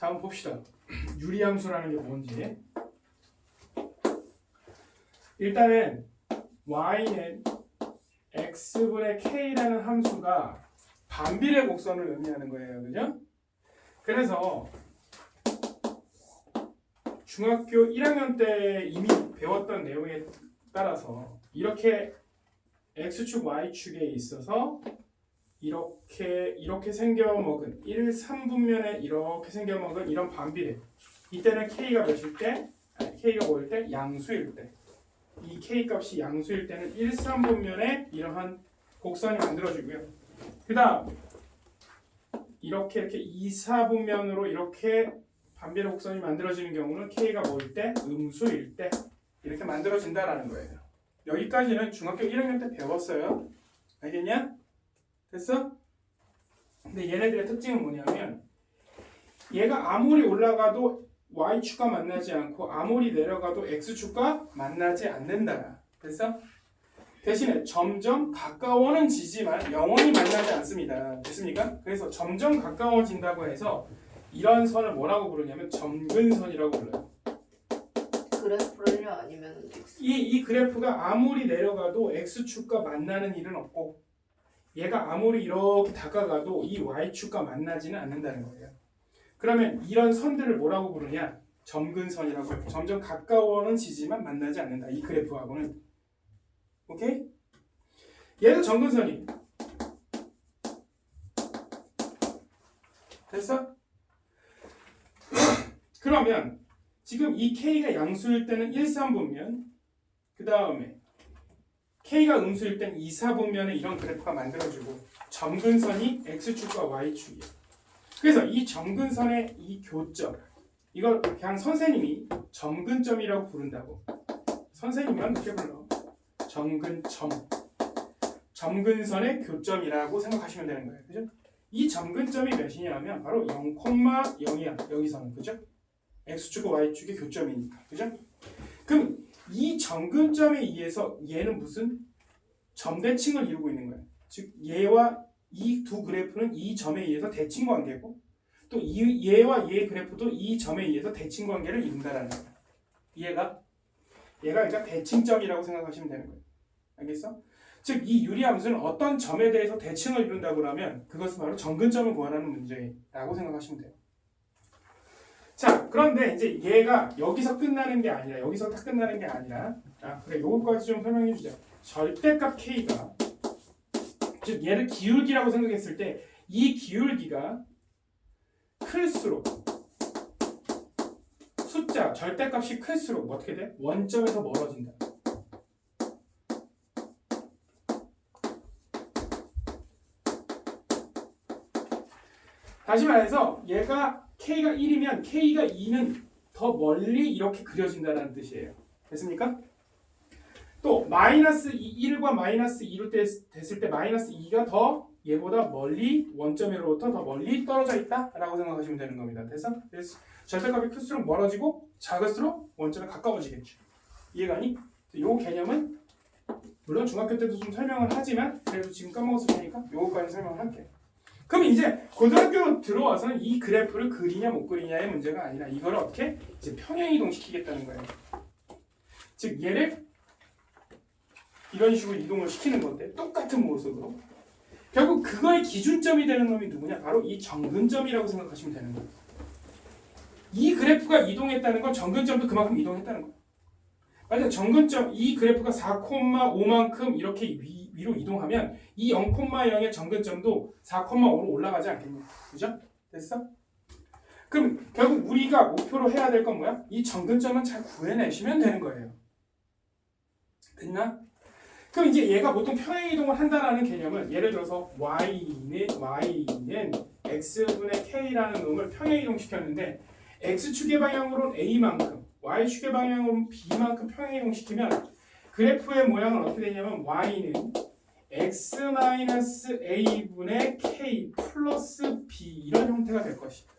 자, 한번 봅시다. 유리함수라는 게 뭔지. 일단은 y는 x분의 k라는 함수가 반비례 곡선을 의미하는 거예요. 그죠? 그래서 중학교 1학년 때 이미 배웠던 내용에 따라서 이렇게 x축 y축에 있어서 이렇게 생겨먹은 1, 3분면에 이렇게 생겨먹은 이런 반비례, 이때는 k가 몇일 때? k가 뭐일 때? 양수일 때. 이 k 값이 양수일 때는 1, 3분면에 이러한 곡선이 만들어지고요. 그 다음 이렇게 2, 4분면으로 이렇게 반비례 곡선이 만들어지는 경우는 k가 뭐일 때? 음수일 때 이렇게 만들어진다라는 거예요. 여기까지는 중학교 1학년 때 배웠어요. 알겠냐? 됐어? 근데 얘네들의 특징은 뭐냐면 얘가 아무리 올라가도 y축과 만나지 않고 아무리 내려가도 x축과 만나지 않는다. 됐어? 대신에 점점 가까워는 지지만 영원히 만나지 않습니다. 됐습니까? 그래서 점점 가까워진다고 해서 이런 선을 뭐라고 부르냐면 점근선이라고 불러요. 그래프를요? 아니면 이 그래프가 아무리 내려가도 x축과 만나는 일은 없고 얘가 아무리 이렇게 다가가도 이 y축과 만나지는 않는다는 거예요. 그러면 이런 선들을 뭐라고 부르냐? 점근선이라고 해요. 점점 가까워는 지지만 만나지 않는다. 이 그래프하고는. 오케이? 얘도 점근선이. 됐어? 그러면 지금 이 k가 양수일 때는 1, 3분면, 그 다음에 k가 음수일 땐 2, 4분면에 이런 그래프가 만들어지고 점근선이 x축과 y축이에요. 그래서 이 점근선의 이 교점, 이걸 그냥 선생님이 점근점이라고 부른다고. 선생님은 이렇게 불러. 점근점. 점근선의 교점이라고 생각하시면 되는 거예요. 그죠? 이 점근점이 몇이냐면 바로 0,0이야. 여기서는. 그죠? x축과 y축의 교점이니까. 그죠? 그럼 이 점근점에 의해서 얘는 무슨 점대칭을 이루고 있는 거예요. 즉 얘와 이 두 그래프는 이 점에 의해서 대칭 관계고 또 얘와 얘 그래프도 이 점에 의해서 대칭 관계를 이룬다라는 거예요. 얘가 그러니까 대칭점이라고 생각하시면 되는 거예요. 알겠어? 즉 이 유리함수는 어떤 점에 대해서 대칭을 이룬다고 하면 그것은 바로 점근점을 구하라는 문제라고 생각하시면 돼요. 자, 그런데 이제 얘가 여기서 끝나는 게 아니라 여기서 딱 끝나는 게 아니라 그래 요거까지 좀 설명해 주자. 절대값 k가 즉 얘를 기울기라고 생각했을 때 이 기울기가 클수록 숫자 절대값이 클수록 어떻게 돼? 원점에서 멀어진다. 다시 말해서 얘가 k가 1이면 k가 2는 더 멀리 이렇게 그려진다는 뜻이에요. 됐습니까? 또 마이너스 1과 마이너스 2로 됐을 때 마이너스 2가 더 얘보다 멀리 원점으로부터 더 멀리 떨어져 있다라고 생각하시면 되는 겁니다. 그래서 절대값이 클수록 멀어지고 작을수록 원점에 가까워지겠죠. 이해가니? 이 개념은 물론 중학교 때도 좀 설명을 하지만 그래도 지금 까먹었을 테니까 요거까지 설명을 할게요. 그럼 이제 고등학교 들어와서는 이 그래프를 그리냐 못 그리냐의 문제가 아니라 이걸 어떻게 이제 평행이동시키겠다는 거예요. 즉 얘를 이런 식으로 이동을 시키는 건데 똑같은 모습으로 결국 그거의 기준점이 되는 놈이 누구냐? 바로 이 점근점이라고 생각하시면 되는 거예요. 이 그래프가 이동했다는 건 점근점도 그만큼 이동했다는 거예요. 만약 점근점 이 그래프가 4,5만큼 이렇게 위로 이동하면 이 0,0의 점근점도 4,5로 올라가지 않겠냐? 그죠? 됐어? 그럼 결국 우리가 목표로 해야 될 건 뭐야? 이 점근점은 잘 구해내시면 되는 거예요. 됐나? 그럼 이제 얘가 보통 평행이동을 한다는 개념은 예를 들어서 y는 x분의 k라는 놈을 평행이동시켰는데 x축의 방향으로는 a만큼 y축의 방향으로는 b만큼 평행이동시키면 그래프의 모양은 어떻게 되냐면 y는 x-a분의 k 플러스 b 이런 형태가 될 것이다.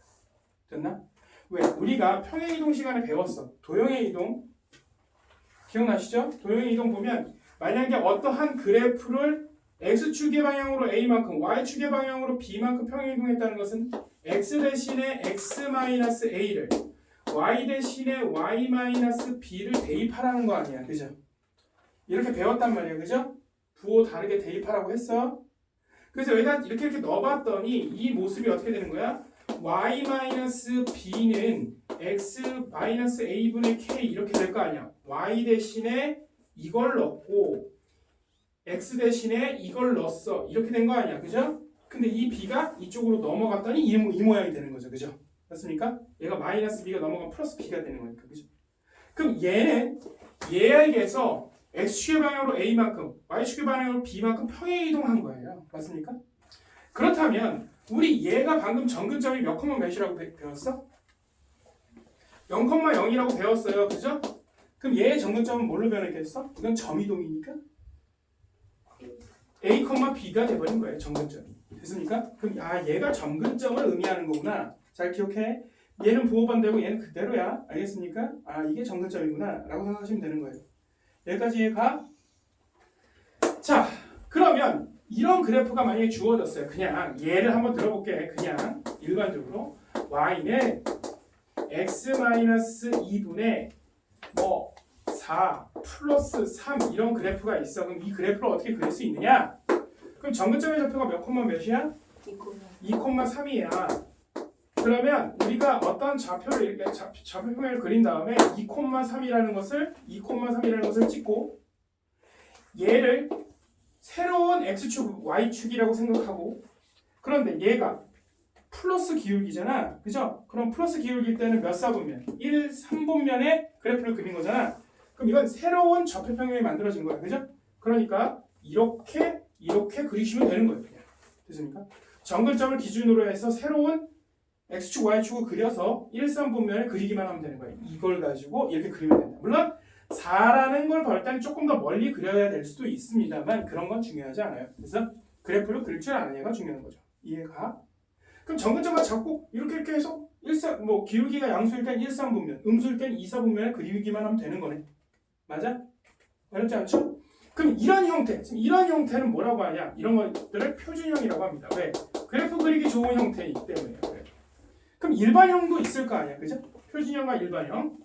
됐나? 왜? 우리가 평행이동 시간에 배웠어. 도형의 이동 기억나시죠? 도형의 이동 보면 만약에 어떠한 그래프를 x축의 방향으로 a만큼 y축의 방향으로 b만큼 평행이동했다는 것은 x 대신에 x-a를 y 대신에 y-b를 대입하라는 거 아니야. 그죠? 이렇게 배웠단 말이야. 그죠? 부호 다르게 대입하라고 했어. 그래서 여기다 이렇게 넣어봤더니 이 모습이 어떻게 되는 거야? y-b는 x-a분의 k 이렇게 될 거 아니야. y 대신에 이걸 넣고 x 대신에 이걸 넣었어. 이렇게 된 거 아니야. 그죠? 근데 이 b가 이쪽으로 넘어갔더니 이 모양이 되는 거죠. 그죠? 맞습니까? 얘가 마이너스 b가 넘어가면 플러스 b가 되는 거니까. 그죠? 그럼 얘는 얘에게서 x축의 방향으로 a만큼 y축의 방향으로 b만큼 평행 이동한 거예요. 맞습니까? 그렇다면 우리 얘가 방금 정근점이 몇 콤마 몇이라고 배웠어? 0,0이라고 배웠어요. 그죠? 그럼 얘의 정근점은 뭘로 변했겠어? 이건 점이동이니까 a, b가 돼버린 거예요. 정근점이. 됐습니까? 그럼 얘가 정근점을 의미하는 거구나. 잘 기억해. 얘는 부호반대고 얘는 그대로야. 알겠습니까? 이게 정근점이구나 라고 생각하시면 되는 거예요. 여기까지 가? 자, 그러면 이런 그래프가 만약에 주어졌어요. 그냥 얘를 한번 들어볼게. 그냥 일반적으로 y는 x-2분의 4 플러스 3 이런 그래프가 있어. 그럼 이 그래프를 어떻게 그릴 수 있느냐? 그럼 정근점의 좌표가 몇 콤마 몇이야? 2,3이야. 그러면 우리가 어떤 좌표를 이렇게 좌표평을 그린 다음에 2,3이라는 것을 찍고 얘를 새로운 x축, y축이라고 생각하고 그런데 얘가 플러스 기울기잖아. 그죠? 그럼 플러스 기울기일 때는 몇 사분면? 1, 3분면의 그래프를 그린 거잖아. 그럼 이건 새로운 좌표평면이 만들어진 거야. 그죠? 그러니까 이렇게 그리시면 되는 거예요. 그냥. 됐습니까? 정근점을 기준으로 해서 새로운 x축, y축을 그려서 1, 3분면에 그리기만 하면 되는 거예요. 이걸 가지고 이렇게 그리면 된다. 물론 4라는 걸 볼 때는 조금 더 멀리 그려야 될 수도 있습니다만 그런 건 중요하지 않아요. 그래서 그래프를 그릴 줄 아느냐가 중요한 거죠. 이해가? 그럼 정근점과 잡고 이렇게 해서 기울기가 양수일 땐 1, 3분면, 음수일 땐 2, 4분면에 그리기만 하면 되는 거네. 맞아? 어렵지 않죠? 그럼 이런 형태는 뭐라고 하냐? 이런 것들을 표준형이라고 합니다. 왜? 그래프 그리기 좋은 형태이기 때문에요. 그럼 일반형도 있을 거 아니야, 그죠? 표준형과 일반형.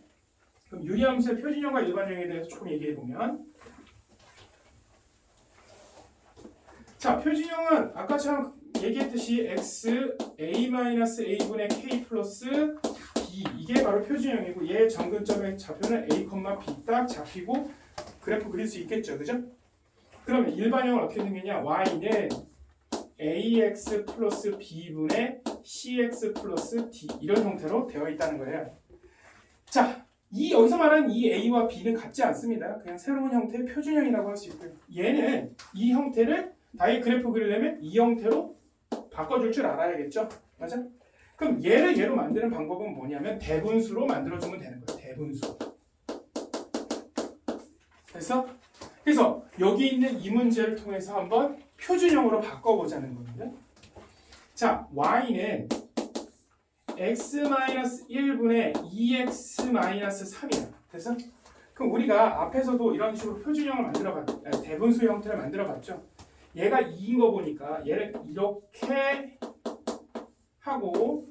그럼 유리함수의 표준형과 일반형에 대해서 조금 얘기해 보면, 자, 표준형은 아까처럼 얘기했듯이 x a-a분의 k 플러스 b 이게 바로 표준형이고 얘 정근점의 좌표는 a, b 딱 잡히고 그래프 그릴 수 있겠죠, 그죠? 그러면 일반형은 어떻게 생겼냐? y는 ax 플러스 b분의 cx 플러스 d 이런 형태로 되어 있다는 거예요. 자, 여기서 말하는 이 a와 b는 같지 않습니다. 그냥 새로운 형태의 표준형이라고 할 수 있고요. 얘는 이 형태를 다이 그래프 그리려면 이 형태로 바꿔줄 줄 알아야겠죠? 맞아? 그럼 얘로 만드는 방법은 뭐냐면 대분수로 만들어주면 되는 거예요. 대분수. 그래서 여기 있는 이 문제를 통해서 한번 표준형으로 바꿔보자는 겁니다. 자, y는 x-1분의 2x-3이야. 됐어? 그럼 우리가 앞에서도 이런 식으로 표준형을 대분수 형태를 만들어봤죠. 얘가 2인 거 보니까 얘를 이렇게 하고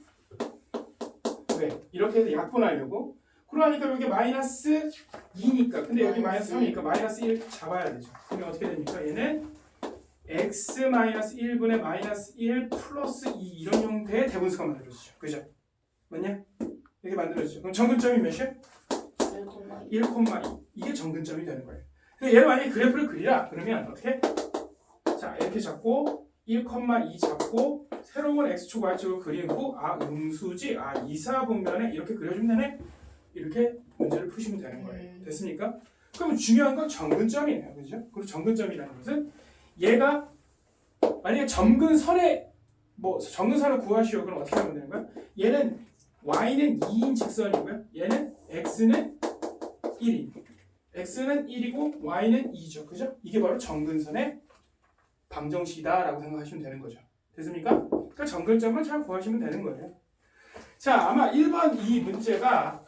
왜? 이렇게 해서 약분하려고. 그러니까 여기 마이너스 2니까 근데 여기 마이너스 3이니까 마이너스 1 잡아야 되죠. 그러면 어떻게 됩니까? 얘는 x-1분의 마이너스 1 플러스 2 이런 형태의 대분수가 만들어지죠. 그죠? 맞냐? 이렇게 만들어지죠. 그럼 정근점이 몇이야? 1,2 이게 정근점이 되는 거예요. 근데 얘를 만약에 그래프를 그리라 그러면 어떻게? 자, 이렇게 잡고 1,2 잡고 새로운 x축, y축을 그리고 음수지? 2, 4분면에 이렇게 그려주면 되네? 이렇게 문제를 푸시면 되는 거예요. 됐습니까? 그럼 중요한 건 정근점이에요. 그죠? 그리고 정근점이라는 것은 얘가 만약에 정근선을 구하시오. 그럼 어떻게 하면 되는 거야? 얘는 y는 2인 직선이고요. 얘는 x는 1인. x는 1이고 y는 2죠. 그죠? 이게 바로 정근선의 방정식이다라고 생각하시면 되는 거죠. 됐습니까? 그러니까 정근점을 잘 구하시면 되는 거예요. 자, 아마 1번 이 문제가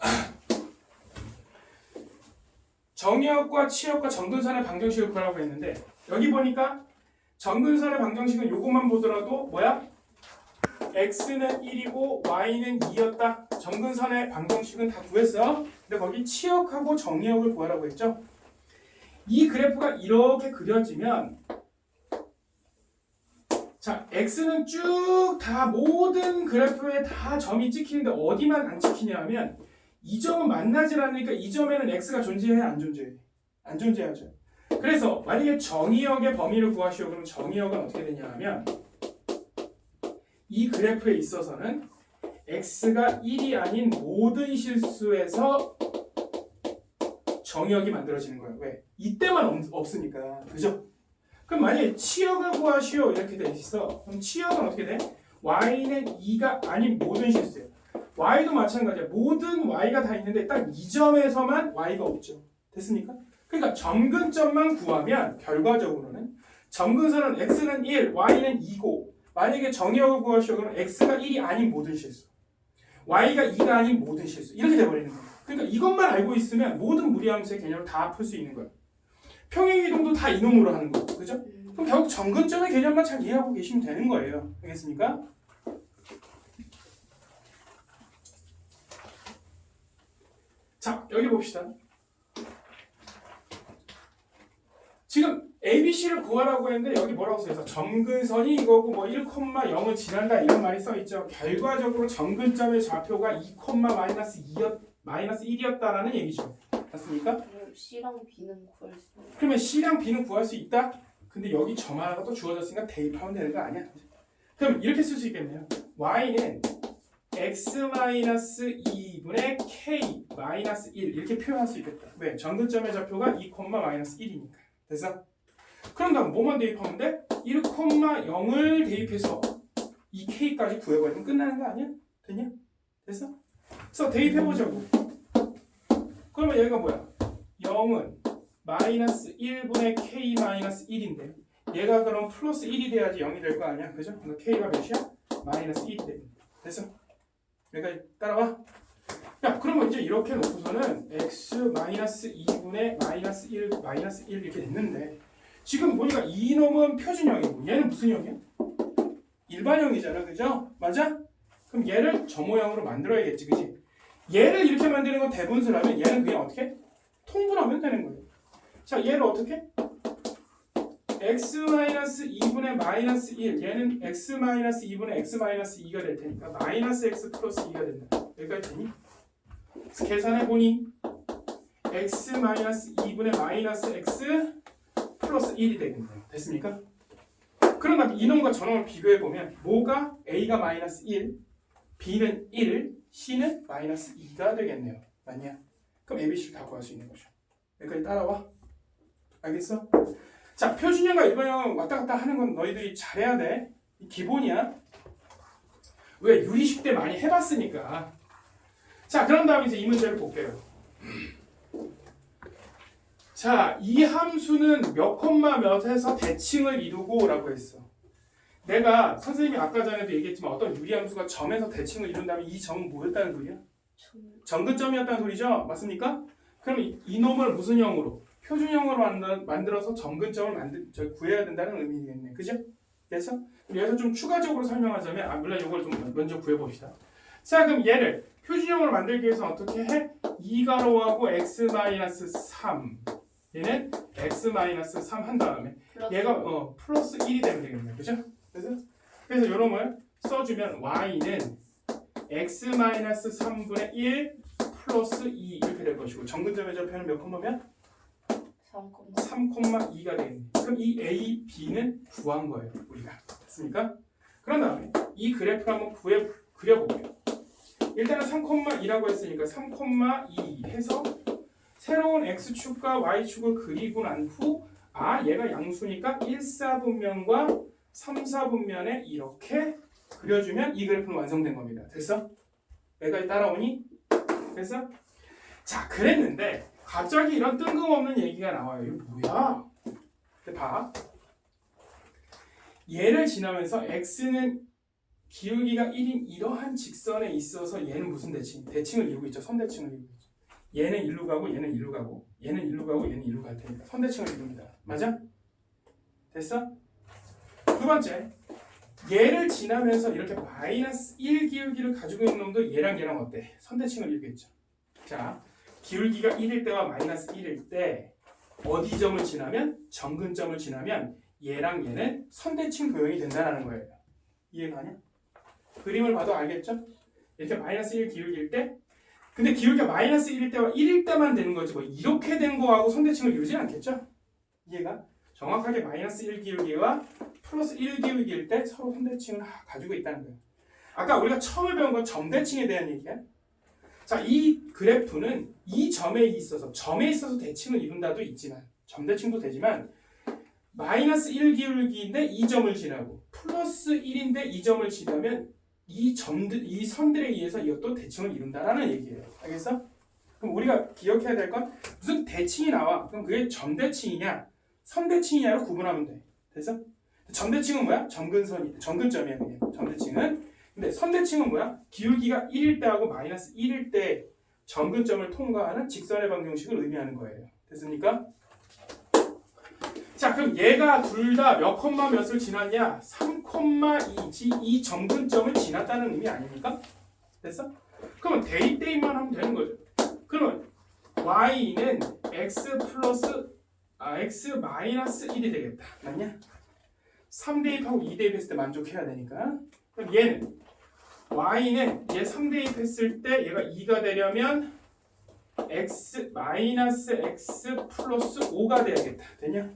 정의역과 치역과 정근선의 방정식을 구하라고 했는데 여기 보니까 정근선의 방정식은 요것만 보더라도 뭐야? x는 1이고 y는 2였다. 점근선의 방정식은 다 구했어. 근데 거기 치역하고 정의역을 구하라고 했죠. 이 그래프가 이렇게 그려지면 자, x는 쭉 다 모든 그래프에 다 점이 찍히는데 어디만 안 찍히냐면 이 점은 만나질 않으니까 이 점에는 x가 존재해 안 존재해? 안 존재하죠. 그래서 만약에 정의역의 범위를 구하시오. 그러면 정의역은 어떻게 되냐 하면 이 그래프에 있어서는 x가 1이 아닌 모든 실수에서 정의역이 만들어지는 거예요. 왜? 이때만 없으니까. 그죠? 그럼 만약에 치역을 구하시오 이렇게 돼 있어. 그럼 치역은 어떻게 돼? y는 2가 아닌 모든 실수예요. y도 마찬가지야. 모든 y가 다 있는데 딱 이 점에서만 y가 없죠. 됐습니까? 그러니까 점근점만 구하면 결과적으로는 점근선은 x는 1, y는 2고 만약에 정의역을 구하시오 그러면 x가 1이 아닌 모든 실수, y가 2가 아닌 모든 실수 이렇게 돼버리는 거예요. 그러니까 이것만 알고 있으면 모든 무리함수의 개념을 다 풀 수 있는 거예요. 평행이동도 다 이놈으로 하는 거고, 그죠? 그럼 결국 점근점의 개념만 잘 이해하고 계시면 되는 거예요. 알겠습니까? 자, 여기 봅시다. 지금 ABC를 구하라고 했는데 여기 뭐라고 써있어? 점근선이 이거고 뭐 1,0을 지난다 이런 말이 써있죠. 결과적으로 점근점의 좌표가 2, 마이너스 1이었다라는 얘기죠. 맞습니까? C랑 B는 구할 수 있는. 그러면 C랑 B는 구할 수 있다? 근데 여기 점 하나가 또 주어졌으니까 대입하면 되는 거 아니야? 그럼 이렇게 쓸 수 있겠네요. Y는 x-2분의 k-1 이렇게 표현할 수 있겠다. 왜? 점근점의 좌표가 2, 마이너스 1이니까. 됐어? 그럼 다음 뭐만 대입하면 돼? 1,0을 대입해서 이 k까지 구해버리면 끝나는 거 아니야? 됐냐? 됐어? 그래서 대입해보자고. 그러면 얘가 뭐야? 0은 마이너스 1분의 k 마이너스 1인데 얘가 그럼 플러스 1이 돼야지 0이 될 거 아니야? 그죠? 그러니까 k가 몇이야? 마이너스 1이 됩니다. 됐어? 여기까지 따라와? 야, 그러면 이제 이렇게 놓고서는 x 마이너스 2분의 마이너스 1 이렇게 됐는데 지금 보니까 이놈은 표준형이고 얘는 무슨 형이야? 일반형이잖아, 그죠? 맞아? 그럼 얘를 저 모양으로 만들어야겠지, 그지? 얘를 이렇게 만드는 건 대분수라면 얘는 그냥 어떻게? 통분하면 되는 거예요. 자, 얘를 어떻게? x-2분의 마이너스 1 얘는 x-2분의 x-2가 될 테니까 마이너스 x 플러스 2가 된다. 여기까지 되니? 계산해보니 x-2분의 마이너스 x 플러스 1이 되겠네요. 됐습니까? 그럼 다음 이놈과 저놈을 비교해보면 뭐가 a가 마이너스 1, b는 1, c는 마이너스 2가 되겠네요. 맞냐? 그럼 ABC를 다 구할 수 있는 거죠. 여기까지 따라와. 알겠어? 자, 표준형과 일반형 왔다 갔다 하는 건 너희들이 잘해야 돼. 기본이야. 왜? 유리식 때 많이 해봤으니까. 자, 그런 다음에 이제 이 문제를 볼게요. 자, 이 함수는 몇 콤마 몇에서 대칭을 이루고 라고 했어. 내가 선생님이 아까 전에도 얘기했지만 어떤 유리함수가 점에서 대칭을 이룬다면 이 점은 뭐였다는 소리야? 점근점이었다는 소리죠? 맞습니까? 그럼 이놈을 무슨 형으로? 표준형으로 만들어서 점근점을 구해야 된다는 의미겠네. 그죠? 그래서 여기서 좀 추가적으로 설명하자면 물론 이걸 좀 먼저 구해봅시다. 자, 그럼 얘를 표준형으로 만들기 위해서 어떻게 해? 2가로하고 x-3 얘는 x-3 한 다음에 얘가 플러스 1이 되면 되겠네. 그죠? 그래서 요놈을 써주면 y는 x-3분의 1 플러스 2 이렇게 될 것이고 점근점의 좌표는 몇 콤마면? 3,2가 되겠네. 그럼 이 A, B는 구한 거예요. 우리가. 됐습니까? 그런 다음에 이 그래프를 한번 그려볼게요. 일단은 3,2라고 했으니까 3,2 해서 새로운 X축과 Y축을 그리고 난 후 얘가 양수니까 1, 4분면과 3, 4분면에 이렇게 그려주면 이 그래프는 완성된 겁니다. 됐어? 여기까지 따라오니? 됐어? 자, 그랬는데 갑자기 이런 뜬금없는 얘기가 나와요. 이거 뭐야? 봐. 얘를 지나면서 x는 기울기가 1인 이러한 직선에 있어서 얘는 무슨 대칭? 대칭을 이루고 있죠. 선대칭을 이루고 있죠. 얘는 일로 가고 얘는 일로 가고 얘는 일로 가고 얘는 일로 갈 테니까 선대칭을 이룹니다. 맞아? 됐어? 두 번째. 얘를 지나면서 이렇게 마이너스 1 기울기를 가지고 있는 놈도 얘랑 어때? 선대칭을 이루겠죠. 자, 기울기가 1일 때와 마이너스 1일 때 어디 점을 지나면? 정근점을 지나면 얘랑 얘는 선대칭 도형이 된다는 거예요. 이해가냐? 그림을 봐도 알겠죠? 이렇게 마이너스 1 기울기일 때 근데 기울기가 마이너스 1일 때와 1일 때만 되는 거지 뭐 이렇게 된 거하고 선대칭을 이루진 않겠죠? 이해가? 정확하게 마이너스 1 기울기와 플러스 1 기울기일 때 서로 선대칭을 가지고 있다는 거예요. 아까 우리가 처음에 배운 건 점대칭에 대한 얘기야. 자, 이 그래프는 이 점에 있어서 대칭을 이룬다도 있지만 점대칭도 되지만 마이너스 1 기울기인데 이 점을 지나고 플러스 1인데 이 점을 지나면 이 선들에 의해서 이것도 대칭을 이룬다라는 얘기예요. 알겠어? 그럼 우리가 기억해야 될 건 무슨 대칭이 나와. 그럼 그게 점대칭이냐 선대칭이냐로 구분하면 돼. 됐어? 점대칭은 뭐야? 정근점이야. 그게. 점대칭은. 근데 선대칭은 뭐야? 기울기가 1일 때하고 마이너스 1일 때 정근점을 통과하는 직선의 방정식을 의미하는 거예요. 됐습니까? 자, 그럼 얘가 둘 다 몇 콤마 몇을 지났냐? 3,2지 이 정근점을 지났다는 의미 아닙니까? 됐어? 그러면 대입만 하면 되는 거죠. 그러면 y는 x 마이너스 1이 되겠다. 맞냐? 3대입하고 2대입했을 때 만족해야 되니까. 그럼 얘는 y는 얘 3대입했을 때 얘가 2가 되려면 x 마이너스 x 플러스 5가 돼야겠다. 되냐?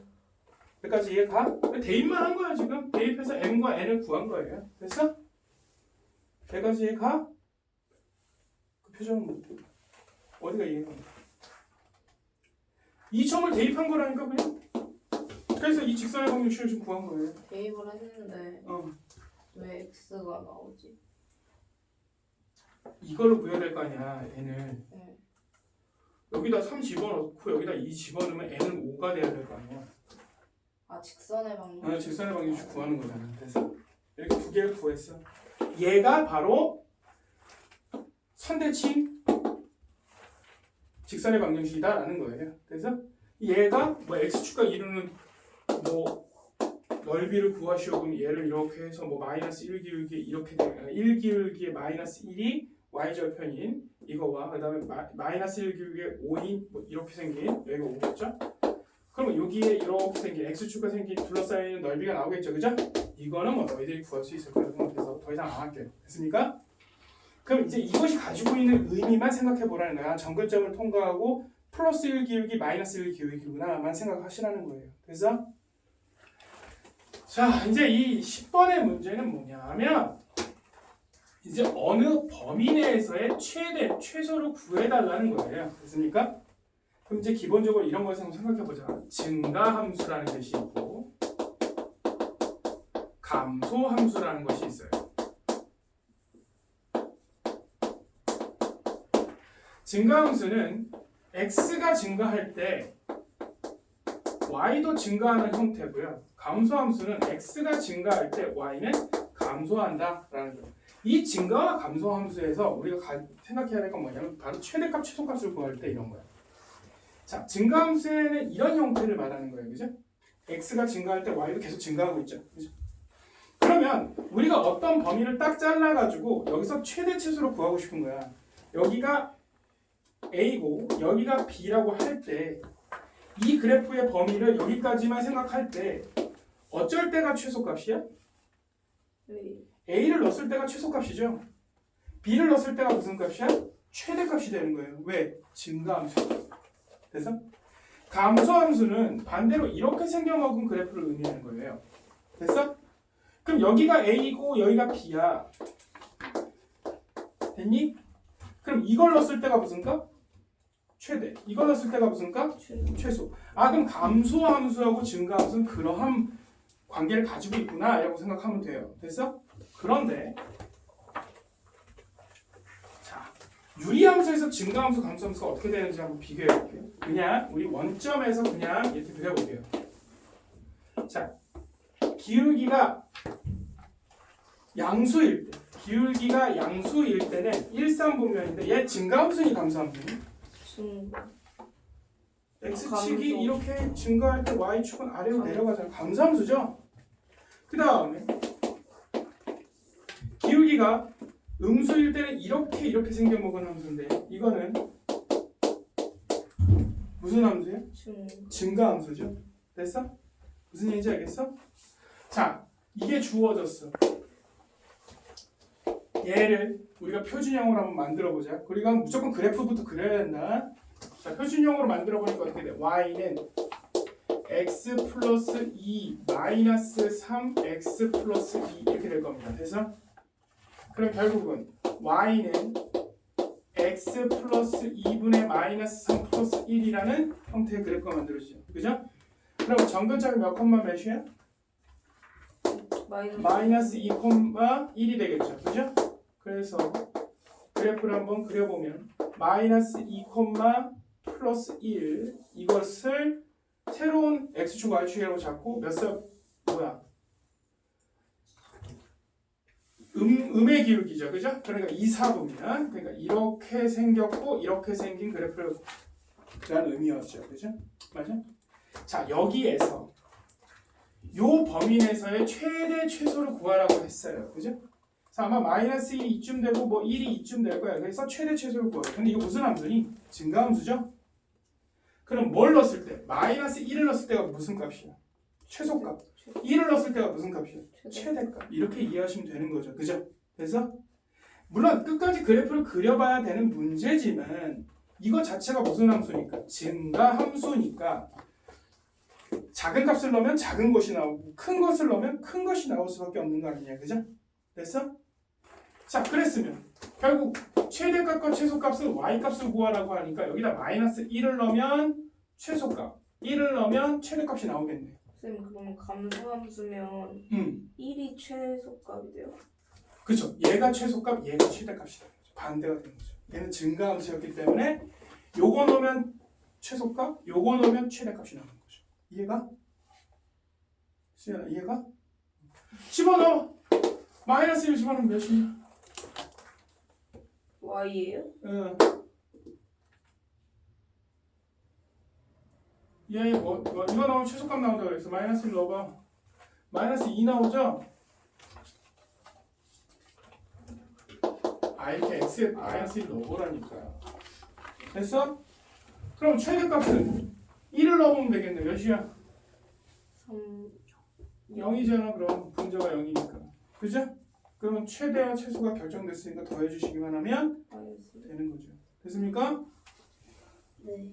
여기까지 이해가? 대입만 한 거야 지금. 대입해서 m과 n을 구한 거예요. 됐어? 여기까지 이해가? 그 표정은 어디가 이해가? 이 점을 대입한 거라니까 그냥. 그래서 이 직선의 방정식을 지금 구한 거예요. 대입을 했는데 왜 x가 나오지? 이거를 구해야 될 거 아니야 n을. 네. 여기다 3 집어넣고 여기다 2 집어넣으면 n은 5가 돼야 될 거 아니야. 아 직선의 방정. 직선의 방정식 구하는 거잖아. 그래서 이렇게 두 개를 구했어. 얘가 바로 선대칭 직선의 방정식이다라는 거예요. 그래서 얘가 뭐 x축과 이루는 뭐 넓이를 구하시오. 그럼 얘를 이렇게 해서 뭐 마이너스 1 기울기 이렇게 1 기울기에 마이너스 1이 y절편인 이거와 그다음에 마이너스 1 기울기에 5인 뭐 이렇게 생긴 여기가 5겠죠? 그러면 여기에 이렇게 생긴 x축과 생긴 둘러싸이는 넓이가 나오겠죠, 그죠? 이거는 뭐 너희들이 구할 수 있을 거라고 생각해서 더 이상 안 할게요. 됐습니까? 그럼 이제 이것이 가지고 있는 의미만 생각해 보라는 거야. 정근점을 통과하고 플러스 1 기울기, 마이너스 1 기울기구나만 생각하시라는 거예요. 그래서 자, 이제 이 10번의 문제는 뭐냐면 이제 어느 범위 내에서의 최소를 구해달라는 거예요. 됐습니까? 그럼 이제 기본적으로 이런 것을 생각해보자. 증가함수라는 것이 있고 감소함수라는 것이 있어요. 증가함수는 x가 증가할 때 y도 증가하는 형태고요. 감소함수는 x가 증가할 때 y는 감소한다라는 거예요. 이 증가와 감소함수에서 우리가 생각해야 될 건 뭐냐면 바로 최대값, 최소값을 구할 때 이런 거야. 자, 증가함수에는 이런 형태를 말하는 거예요. 그죠? x가 증가할 때 y도 계속 증가하고 있죠. 그죠? 그러면 우리가 어떤 범위를 딱 잘라가지고 여기서 최대 최소로 구하고 싶은 거야. 여기가 a고 여기가 b라고 할 때 이 그래프의 범위를 여기까지만 생각할 때 어쩔 때가 최소값이야? a를 넣었을 때가 최소값이죠. b를 넣었을 때가 무슨 값이야? 최대값이 되는 거예요. 왜? 증가함수. 그래서 감소함수는 반대로 이렇게 생겨먹은 그래프를 의미하는 거예요. 됐어? 그럼 여기가 a고 여기가 b야. 됐니? 그럼 이걸 넣었을 때가 무슨 값? 최대. 이걸 넣었을 때가 무슨 값? 최소. 아, 그럼 감소함수하고 증가함수는 그러한 관계를 가지고 있구나 라고 생각하면 돼요. 됐어? 그런데 자, 유리함수에서 증가함수, 감소함수가 어떻게 되는지 한번 비교해 볼게요. 그냥 우리 원점에서 그냥 이렇게 그려볼게요. 자, 기울기가 양수일 때, 때는 일삼분면인데 얘 증가함수니 감소함수니? x축이 이렇게 증가할 때 y축은 아래로 내려가잖아요. 감소함수죠? 그 다음에 기울기가 음수일 때는 이렇게 생겨먹은 함수인데 이거는 무슨 함수예요? 증가함수죠. 됐어? 무슨 얘기인지 알겠어? 자, 이게 주어졌어. 얘를 우리가 표준형으로 한번 만들어보자. 우리가 무조건 그래프부터 그려야 된다. 자, 표준형으로 만들어보니까 어떻게 돼? y는 x 플러스 2 마이너스 3x 플러스 2 이렇게 될 겁니다. 됐어? 그럼 결국은 y는 x 플러스 2분의 마이너스 3 플러스 1이라는 형태의 그래프가 만들어지죠. 그죠? 그럼 정근점이 몇 콤마 몇이야? 마이너스 2,1이 되겠죠. 그죠? 그래서 그래프를 한번 그려보면 마이너스 2, 플러스 1 이것을 새로운 x축, y축이라고 잡고 몇 석 뭐야? 음의 기울기죠. 그죠? 그러니까 2, 4분면 그러니까 이렇게 생겼고 이렇게 생긴 그래프를 그런 의미였죠. 그죠? 맞아? 자, 여기에서 요 범위 내에서의 최대 최소를 구하라고 했어요. 그죠? 자, 아마 마이너스 1이 이쯤 되고 뭐 1이 이쯤 될 거야. 그래서 최대 최소를 구해요. 근데 이거 무슨 함수니? 증가함수죠? 그럼 뭘 넣었을 때? 마이너스 1을 넣었을 때가 무슨 값이야? 최소값. 1을 넣었을 때가 무슨 값이야? 최대값. 이렇게 이해하시면 되는 거죠. 그죠? 그래서 물론 끝까지 그래프를 그려봐야 되는 문제지만 이거 자체가 무슨 함수니까? 증가함수니까 작은 값을 넣으면 작은 것이 나오고 큰 것을 넣으면 큰 것이 나올 수밖에 없는 거 아니냐. 그죠? 됐어? 자, 그랬으면 결국 최대값과 최소값은 y값을 구하라고 하니까 여기다 마이너스 1을 넣으면 최소값 1을 넣으면 최대값이 나오겠네. 쌤, 그럼 감소함수면 1이 최소값이 돼요? 그렇죠. 얘가 최소값, 얘가 최대값이다. 반대가 되는 거죠. 얘는 증가함수였기 때문에 요거 넣으면 최소값, 요거 넣으면 최대값이 나오는 거죠. 이해가? 수연아, 이해가? 집어넣어! 마이너스 1 집어넣으면 몇이냐? y예요? 응. 얘 뭐, 이거 넣으면 최소값 나온다고 그랬어. 마이너스 1 넣어봐. 마이너스 2 나오죠? 이렇게 x에 마이너스 1 넣어보라니까. 됐어? 그럼 최대값은 1을 넣어보면 되겠네. 몇이야? 3 0이잖아. 그럼 분자가 0이니까. 그죠? 그러면 최대와 최소가 결정됐으니까 더해주시기만 하면 마이너스 되는 거죠. 됐습니까? 네.